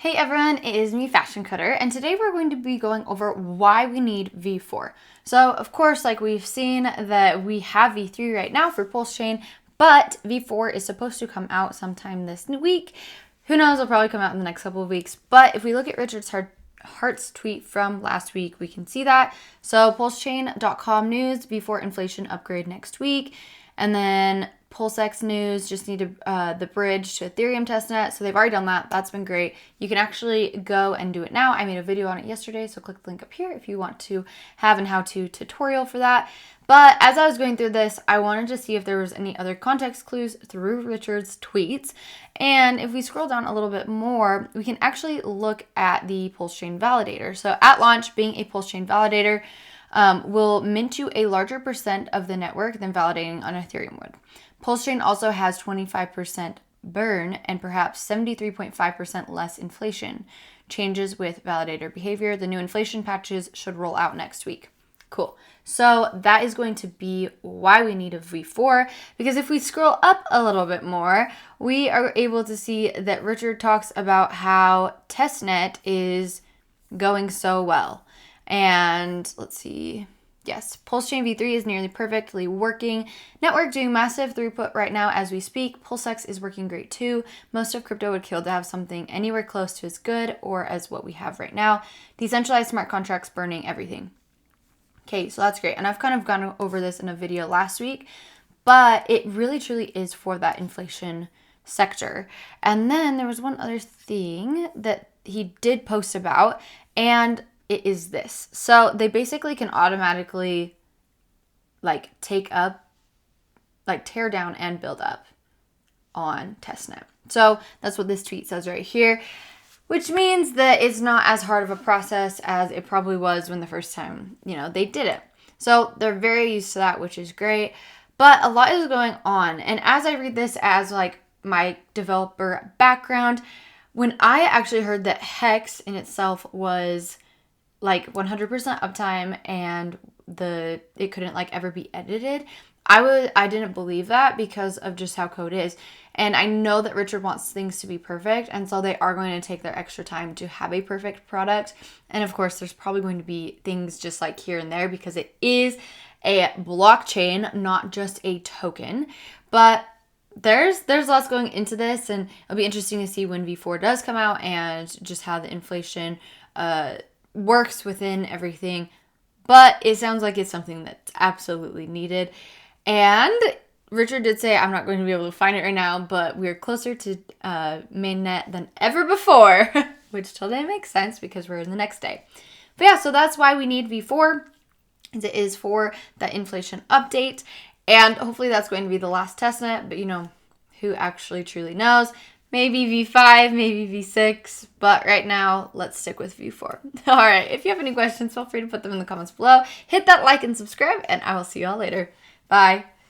Hey everyone, it is me, Fashion Cutter, and today we're going to be going over why we need V4. So, of course, like we've seen that we have V3 right now for PulseChain, but V4 is supposed to come out sometime this week. Who knows, it'll probably come out in the next couple of weeks, but if we look at Richard's Hart's tweet from last week, we can see that. So, PulseChain.com news, V4 inflation upgrade next week, and then PulseX news, just need the bridge to Ethereum testnet. So they've already done that. That's been great. You can actually go and do it now. I made a video on it yesterday, so click the link up here if you want to have an how-to tutorial for that. But as I was going through this, I wanted to see if there was any other context clues through Richard's tweets. And if we scroll down a little bit more, we can actually look at the PulseChain validator. So at launch, being a PulseChain validator will mint you a larger percent of the network than validating on Ethereum would. PulseChain also has 25% burn and perhaps 73.5% less inflation. Changes with validator behavior. The new inflation patches should roll out next week. Cool. So that is going to be why we need a V4, because if we scroll up a little bit more, we are able to see that Richard talks about how testnet is going so well. And let's see. Yes, PulseChain V3 is nearly perfectly working. Network doing massive throughput right now as we speak. PulseX is working great too. Most of crypto would kill to have something anywhere close to as good or as what we have right now. Decentralized smart contracts burning everything. Okay, so that's great. And I've kind of gone over this in a video last week, but it really truly is for that inflation sector. And then there was one other thing that he did post about, and it is this. So they basically can automatically tear down and build up on testnet. So that's what this tweet says right here, which means that it's not as hard of a process as it probably was when the first time, they did it. So they're very used to that, which is great, but a lot is going on. And as I read this as my developer background, when I actually heard that Hex in itself was 100% uptime and it couldn't ever be edited, I didn't believe that because of just how code is. And I know that Richard wants things to be perfect, and so they are going to take their extra time to have a perfect product. And of course, there's probably going to be things just here and there because it is a blockchain, not just a token. But there's lots going into this, and it'll be interesting to see when V4 does come out and just how the inflation works within everything. But it sounds like it's something that's absolutely needed. And Richard did say, I'm not going to be able to find it right now, but we're closer to mainnet than ever before, which totally makes sense because we're in the next day. But yeah, so that's why we need V4. It is for that inflation update. And hopefully that's going to be the last testnet, but who actually truly knows? Maybe V5, maybe V6, but right now, let's stick with V4. All right, if you have any questions, feel free to put them in the comments below. Hit that like and subscribe, and I will see you all later. Bye.